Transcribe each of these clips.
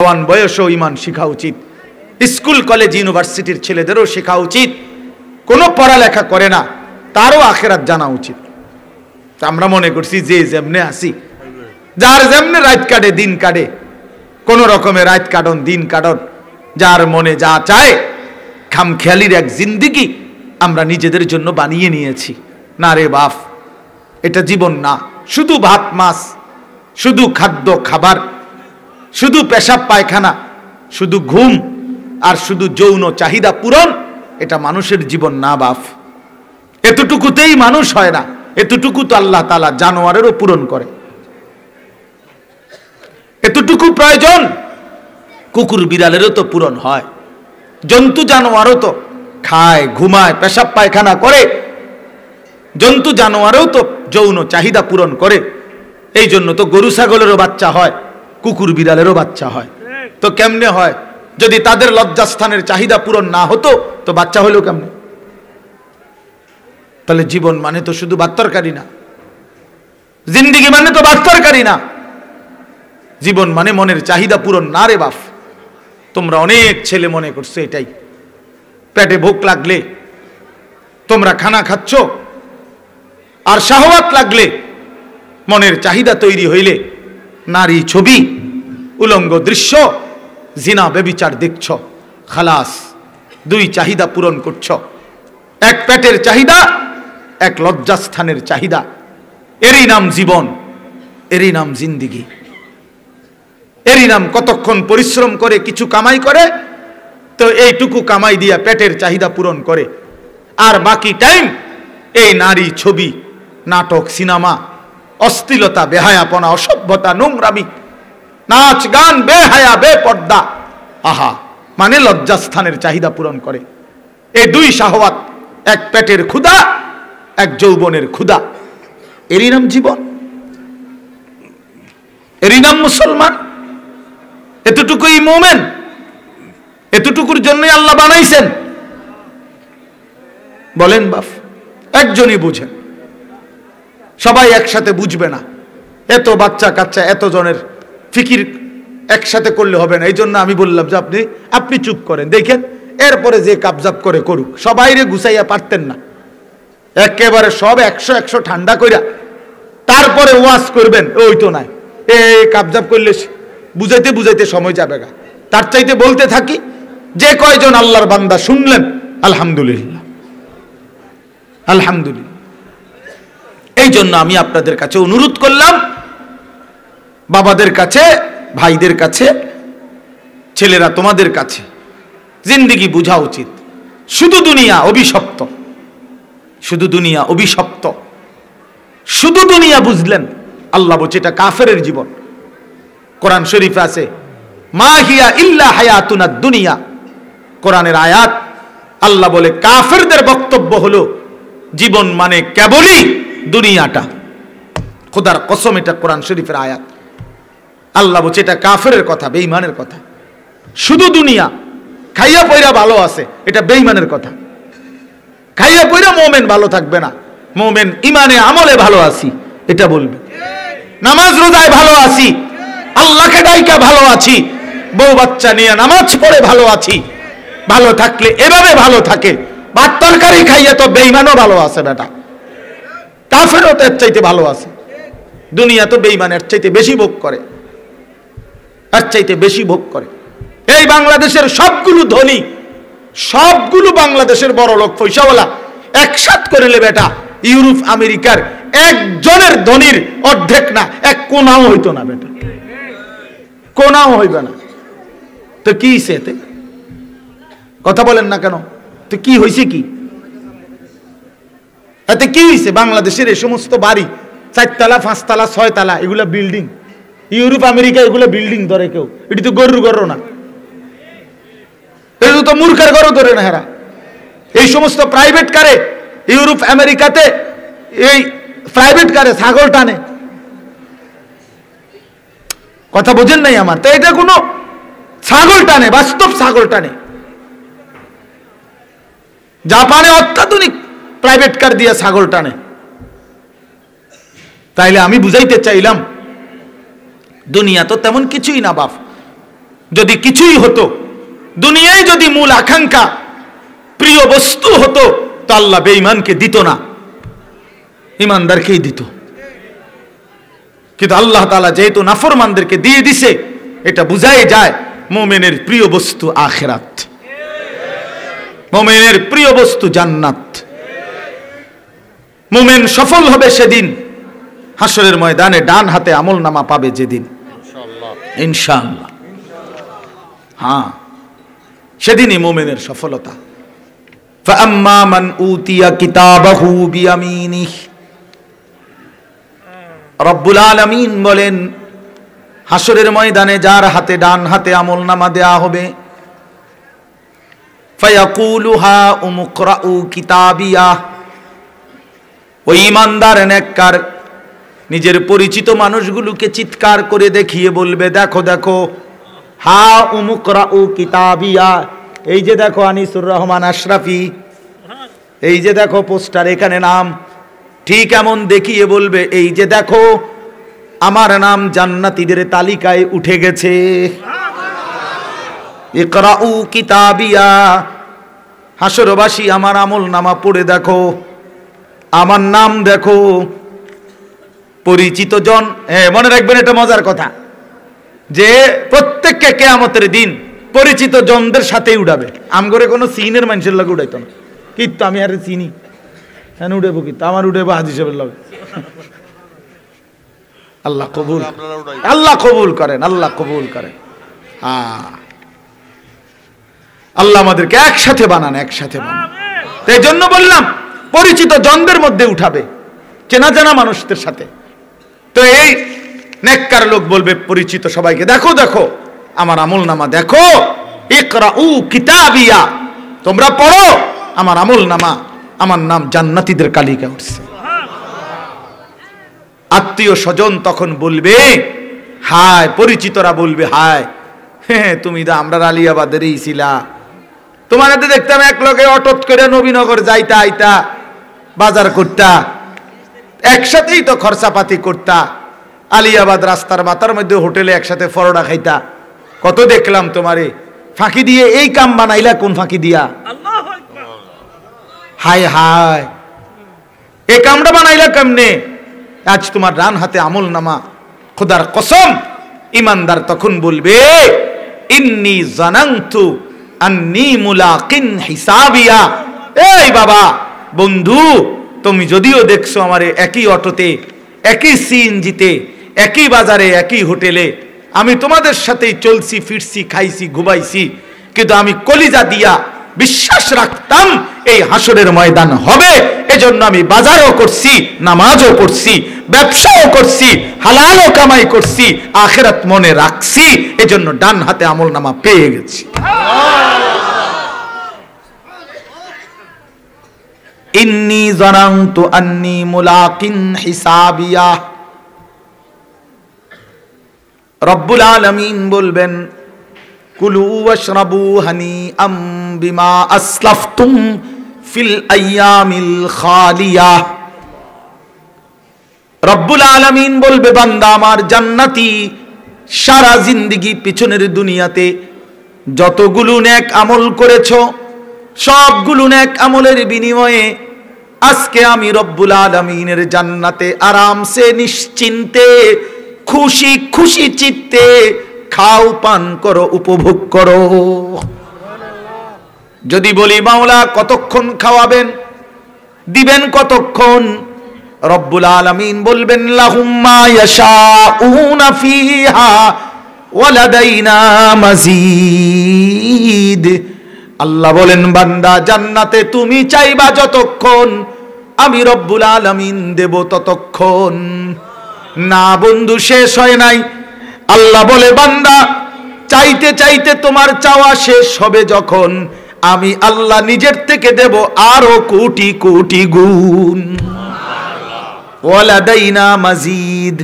জওয়ান বয়সেও ঈমান শেখা উচিত। স্কুল কলেজ ইউনিভার্সিটির ছেলেদেরও শেখা উচিত। কোনো পড়ালেখা করে না, তারও আখিরাত জানা উচিত। আমরা মনে করছি যে যেমনে আসি, যার যেমনে রাত কাটে দিন কাটে, কোন রকমে রাত কাটন দিন কাটন, যার মনে যা চায়, খামখেয়ালির এক জিন্দিগি আমরা নিজেদের জন্য বানিয়ে নিয়েছি। না রে বাপ, এটা জীবন না। শুধু ভাত মাছ, শুধু খাদ্য খাবার, শুধু পেশাব পায়খানা, শুধু ঘুম আর শুধু যৌন চাহিদা পূরণ, এটা মানুষের জীবন না বাপ। এতটুকুতেই মানুষ হয় না, এতটুকু তো আল্লাহ তাআলা জানোয়ারেরও পূরণ করে। এতটুকু প্রয়োজন কুকুর বিড়ালেরও তো পূরণ হয়। জন্তু জানোয়ারও তো খায়, ঘুমায়, পেশাব পায়খানা করে। জন্তু জানোয়ারও তো যৌন চাহিদা পূরণ করে। এই জন্য তো গরু ছাগলেরও বাচ্চা হয়, কুকুর বিড়ালেরও বাচ্চা হয়। তো কেমনে হয়? যদি তাদের লজ্জাস্থানের চাহিদা পূরণ না হতো তো বাচ্চা হইলো কেমনে? তাহলে জীবন মানে তো শুধু ভাত তরকারি না, জিন্দিগি মানে তো ভাত তরকারি না। জীবন মানে মনের চাহিদা পূরণ না রে বাপ। তোমরা অনেক ছেলে মনে করছো এটাই। পেটে ভোক লাগলে তোমরা খানা খাচ্ছ, আর শাহওয়াত লাগলে, মনের চাহিদা তৈরি হইলে নারী ছবি, উলঙ্গ দৃশ্য, জিনা ব্যভিচার দেখছ, খালাস, দুই চাহিদা পূরণ করছ। এক পেটের চাহিদা, এক লজ্জাস্থানের চাহিদা। এরই নাম জীবন, এরই নাম জিন্দিগি, এরই নাম কতক্ষণ পরিশ্রম করে কিছু কামাই করে, তো এইটুকু কামাই দিয়া পেটের চাহিদা পূরণ করে, আর বাকি টাইম এই নারী ছবি, নাটক, সিনেমা, অশ্লীলতা, বেহায়াপনা, অসভ্যতা, নোংরামি, নাচ গান, বেহায়া, বেপর্দা, আহা, মানে লজ্জাস্থানের চাহিদা পূরণ করে। এই দুই শাহওয়াত, এক পেটের ক্ষুধা, এক যৌবনের ক্ষুধা, এরই নাম জীবন, এরই নাম মুসলমান। এতটুকুই মুমিন, এতটুকুর জন্যই আল্লাহ বানাইছেন। বলেন বাপ, একজনই বুঝেন, সবাই একসাথে বুঝবে না। এত বাচ্চা কাচ্চা, এত জনের ফিকির একসাথে করলে হবে না। এই জন্য আমি বললাম যে আপনি চুপ করেন, দেখেন এরপরে যে কাবজাব করে করুক। সবাইরে গুছাইয়া পারতেন না, একেবারে সব 100 ঠান্ডা কইরা তারপরে ওয়াজ করবেন, ওই তো নাই। এই কাবজাব করলে বুঝাইতে বুঝাইতে সময় যাবে গা। তার চাইতে বলতে থাকি, যে কয়জন আল্লাহর বান্দা শুনলেন, আলহামদুলিল্লাহ, আলহামদুলিল্লাহ। এই জন্য আমি আপনাদের কাছে অনুরোধ করলাম, বাবাদের কাছে, ভাইদের কাছে, ছেলেরা তোমাদের কাছে, জিন্দিগি বুঝা উচিত। শুধু দুনিয়া অভিশপ্ত, শুধু দুনিয়া অভিশপ্ত, শুধু দুনিয়া বুঝলেন, আল্লাহ বলছে এটা কাফেরের জীবন। কোরআন শরীফে আছে, মা হিয়া ইল্লা হায়াতুনা দুনিয়া। কোরআনের আয়াত, আল্লাহ বলে কাফেরদের বক্তব্য হলো জীবন মানে কেবলই দুনিয়াটা। খোদার কসম, এটা কোরআন শরীফের আয়াত। আল্লাহ বলছে এটা কাফেরের কথা, বেঈমানের কথা। শুধু দুনিয়া, খাইয়া পয়রা ভালো আছে, এটা বেঈমানের কথা। খাইয়া পয়রা মুমিন ভালো থাকবে না, মুমিন ইমানে আমলে ভালো আছি এটা বলবে। নামাজ রোজায় ভালো আছি, আল্লাহকে ডাইকা ভালো আছি, বউ বাচ্চা নিয়ে নামাজ পড়ে ভালো আছি, ভালো থাকলে এভাবে ভালো থাকে। ভাত তরকারি খাইয়া তো বেঈমানও ভালো আছে বেটা, কাফেরও তো এর চাইতে ভালো আছে। দুনিয়া তো বেঈমানের চাইতে বেশি ভোগ করে, এর চাইতে বেশি ভোগ করে। এই বাংলাদেশের সবগুলো ধনী, সবগুলো বাংলাদেশের বড় লোক পয়সাওয়ালা একসাথ করিলে বেটা ইউরোপ আমেরিকার একজনের ধনীর অর্ধেক না, এক কোনাও হইতো না বেটা, কোনাও হইবে না। তো কি সেতে কথা বলেন না কেন? তো কি হয়েছে? কি এতে কি হয়েছে? বাংলাদেশের এই সমস্ত বাড়ি 4 তলা 5 তলা 6 তলা এগুলা বিল্ডিং, ইউরোপ আমেরিকা এগুলো বিল্ডিং ধরে কেউ, এটি তো গরুর ঘর না, এটা তো মূর্খের ঘরও ধরে না হেরা। এই সমস্ত প্রাইভেট কারে ইউরোপ আমেরিকাতে, এই প্রাইভেট কারে ছাগল টানে। কথা বোঝেন নাই আমার? তো এটা কোনো ছাগল টানে, বাস্তব ছাগল টানে। জাপানে অত্যাধুনিক প্রাইভেট কার দিয়ে ছাগল টানে। তাইলে আমি বুঝাইতে চাইলাম দুনিয়া তো তেমন কিছুই না বাপ। যদি কিছুই হতো, দুনিয়ায় যদি মূল আকাঙ্ক্ষা প্রিয় বস্তু হতো, তো আল্লাহ বেঈমানকে দিত না, ইমানদারকেই দিত। কিন্তু আল্লাহ তাআলা যেহেতু নাফরমানদেরকে দিয়ে দিছে, এটা বুঝাই যায় মুমিনের প্রিয় বস্তু আখিরাত, মুমিনের প্রিয় বস্তু জান্নাত। মুমিন সফল হবে সেদিন হাসরের ময়দানে ডান হাতে আমলনামা পাবে যেদিন, ইনশাআল্লাহ। হ্যাঁ, সেদিনই মুমিনের সফলতা। ফাআম্মা মান উতিয়া কিতাবাহু বিয়ামিনিহি, রব্বুল আলামিন বলেন হাসরের ময়দানে যার হাতে ডান হাতে আমলনামা দেয়া হবে, ফায়াকুলু হা উমকরাউ কিতাবিয়া, ওই ইমানদার নেককার নিজের পরিচিত মানুষগুলোকে চিৎকার করে দেখিয়ে বলবে, দেখো দেখো, হা উমকরাউ কিতাবিয়া, এই যে দেখো আনিসুর রহমান আশরাফি, এই যে দেখো পোস্টার, এখানে নাম। ঠিক এমন দেখিয়ে বলবে, এই যে দেখো আমার নাম জান্নাতীদের তালিকায় উঠে গেছে। ইকরাউ কিতাবিয়া, হাসরবাসী আমার আমলনামা পড়ে দেখো, আমার নাম দেখো। পরিচিত জন, মনে রাখবেন এটা মজার কথা, যে প্রত্যেককে কিয়ামতের দিন পরিচিত জনদের সাথে উঠাবে। আমগরে কোনো সিনের মানুষের লগে উঠাইতো না, কিন্তু আমি আর চিনি হ্যাঁ উঠেবো, কিন্তু আমার উঠেবো হাজির সাহেবের লগে। আল্লাহ কবুল, আল্লাহ কবুল করেন, আল্লাহ কবুল করেন। আল্লাহ আমাদেরকে একসাথে বানান, একসাথে বানান। এই জন্য বললাম পরিচিত জনদের মধ্যে উঠাবে, চেনা জানা মানুষদের সাথে। তো এই নেককার লোক বলবে পরিচিত সবাইকে, দেখো দেখো আমার আমলনামা দেখো, ইকরাউ কিতাবিয়া, তোমরা পড়ো আমার আমলনামা, আমার নাম জান্নাতীদের তালিকায় উঠছে। আত্মীয় স্বজন তখন বলবে হায়, পরিচিতরা বলবে হায়, হ্যাঁ তুমি তো আমরা আলিয়াবাদেরই ছিলা, তোমার হাতে দেখতাম এক লগে অটোত করে নবীনগর যাইতা আইতা, বাজার করতা, একসাথেই তো খরচাপাতি করতা, আলিয়াবাদ রাস্তার মাথার মধ্যে হোটেলে একসাথে পরোটা খাইতা, কত দেখলাম তোমারে, ফাঁকি দিয়ে এই কাম বানাইলা কোন ফাঁকি দিয়া? হায় হায়, এই কামটা বানাইলা কেমনে? আজ তোমার ডান হাতে আমলনামা, খোদার কসম। ইমানদার তখন বলবে ইন্নী জানান্তু আন্নী মুলাকিন হিসাবিয়া, এই বাবা বন্ধু, তুমি যদিও দেখছো আমারে একই অটোতে, একই সিএনজিতে, একই বাজারে, একই হোটেলে, আমি তোমাদের সাথেই চলছি ফিরছি, খাইছি ঘুমাইছি, কিন্তু আমি কলিজা দিয়া বিশ্বাস রাখতাম এই হাসরের ময়দান হবে। এজন্য আমি বাজারও করছি, নামাজও পড়ছি, ব্যবসাও করছি, হালালও কামাই করছি, আখিরাত মনে রাখছি, এজন্য ডান হাতে আমলনামা পেয়ে গেছি। ইন্নী জানান্তু আন্নী মুলাকিন হিসাবিয়া। রব্বুল আলামিন বলবেন কুলু ওয়াশরাবু হানিআম বিমা আসলাফতুম ফিল আইয়ামিল খালিয়া। রব্বুল আলামিন বলবে বান্দা আমার জান্নাতি, সারা জিন্দেগি পিছনের দুনিয়াতে যতগুলো নেক আমল করেছো, সবগুলো নেক আমলের বিনিময়ে আজকে আমি রব্বুল আলামিনের জান্নাতে আরামসে নিশ্চিন্তে খুশি খুশি চিত্তে খাও, পান করো, উপভোগ করো। যদি বলি মাওলা কতক্ষণ খাওয়াবেন, দিবেন কতক্ষণ, রব্বুল আলামিন বলবেন লাহুম মা ইয়াশাউনা ফিহা ওয়া লাদাইনা মাজিদ। আল্লাহ বলেন বান্দা জান্নাতে তুমি চাইবা যতক্ষণ, আমি রব্বুল আলামিন দেব ততক্ষণ। না বন্ধু, শেষ হয় নাই। আল্লাহ বলে বান্দা চাইতে চাইতে তোমার চাওয়া শেষ হবে যখন, আমি আল্লাহ নিজের থেকে দেব আরো কোটি কোটি গুণ। ওয়ালাদাইনা মাজিদ,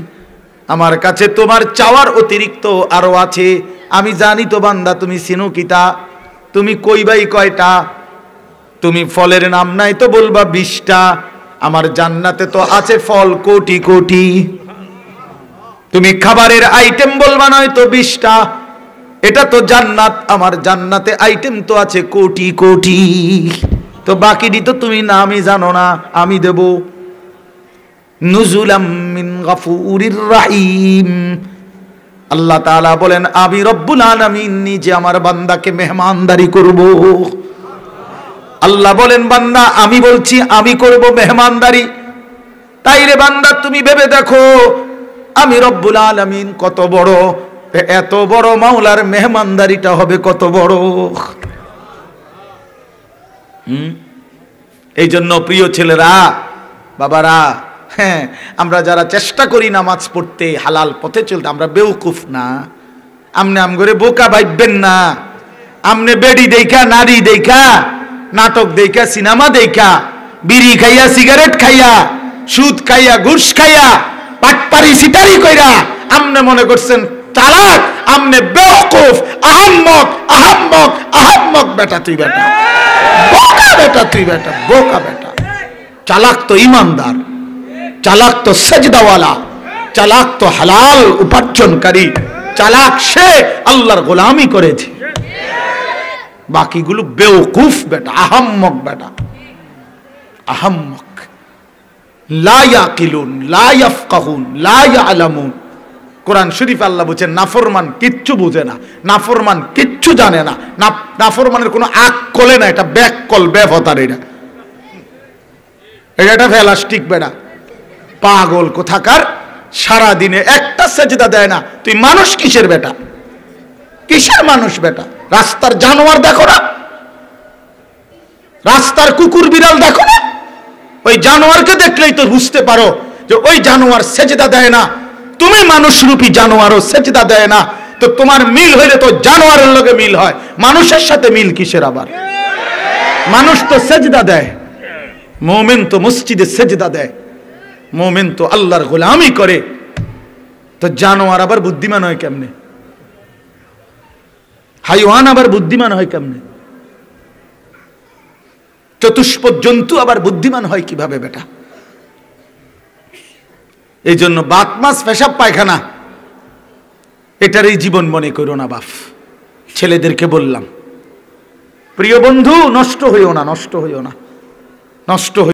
আমার কাছে তোমার চাওয়ার অতিরিক্ত আরো আছে। আমি জানি তো বান্দা তুমি চিনো কিতা, তুমি কইবাই কয়টা, তুমি ফলের নাম নাই তো বলবা 20টা, আমার জান্নাতে তো আছে ফল কোটি কোটি। তুমি খাবারের আইটেম বলবা নয় তো 20টা, এটা তো জান্নাত, আমার জান্নাতে আইটেম তো আছে কোটি কোটি, তো বাকিটি তো তুমি নামই জানো না, আমি দেব। নুজুলাম মিন গাফুরির রাহিম। আল্লাহ তাআলা বলেন আমি রব্বুল আলামিন নিজে আমার বান্দাকে মেহমানদারি করব। আল্লাহ বলেন বান্দা আমি বলছি আমি করব মেহমানদারি। তাইরে বান্দা তুমি ভেবে দেখো আমি রব্বুল আলামিন কত বড়, এত বড় মাওলার মেহমানদারিটা হবে কত বড়। এই জন্য প্রিয় ছেলেরা, বাবারা, হ্যাঁ, আমরা যারা চেষ্টা করি নামাজ পড়তে, হালাল পথে চলতে, আমরা বেউকুফ না। আমনে আম করে বোকা ভাববেন না। আমনে বেড়ি দেখা, নারী দেখা, নাটক দেখা, সিনেমা দেখা, বিড়ি খাইয়া, সিগারেট খাইয়া, সুদ খাইয়া, ঘুষ খাইয়া, পাটপারি সিটারি কইরা আমনে মনে করছেন চালাক, আমনে বেওকুফ, আহাম্মক আহাম্মক আহাম্মক বেটা তুই, বেটা বোকা বেটা তুই, বেটা বোকা বেটা। চালাক তো ইমানদার, চালাক তো সেজদাওয়ালা, চালাক তো হালাল উপার্জনকারী, চালাক সে আল্লাহর গোলামি করেছে। বাকিগুলো বেওকুফ বেটা, আহাম্মক বেটা, আহাম্মক। লা ইয়াকিলুন, লা ইয়াফকাহুন, লা ইয়ালামুন। কোরআন শরীফ আল্লাহ বলেছেন নাফরমান কিচ্ছু বুঝে না, নাফরমান কিচ্ছু জানে না, নাফরমানের কোনো আকলে না, এটা ব্যাককল, বেফতার। এটা ফেলাস্টিক বেটা, পাগল কোথাকার। সারা দিনে একটা সেজদা দেয় না, তুই মানুষ কিসের বেটা, কিসের মানুষ বেটা? রাস্তার জানোয়ার দেখো না, রাস্তার কুকুর বিড়াল দেখো না, ওই জানোয়ারকে দেখলেই তো বুঝতে পারো যে ওই জানোয়ার সেজদা দেয় না। তুমি মানুষরূপী জানোয়ারও সেজদা দেয় না, তো তোমার মিল হইলে তো জানোয়ারের লগে মিল হয়, মানুষের সাথে মিল কিসের আবার? মানুষ তো সেজদা দেয়, মুমিন তো মসজিদে সেজদা দেয়, মুমিন তো আল্লাহর গোলামি করে, তো জানোয়ার আবার বুদ্ধিমান হয় কেমনে? হাইওয়ান আবার বুদ্ধিমান হয় কেমনে? চতুষ্পদ জন্তু আবার বুদ্ধিমান হয় কিভাবে বেটা? এই জন্য বাত মাছ পেশাব পায়খানা এটারই জীবন মনে করো না বাপ। ছেলেদেরকে বললাম, প্রিয় বন্ধু, নষ্ট হইও না, নষ্ট হইও না, নষ্ট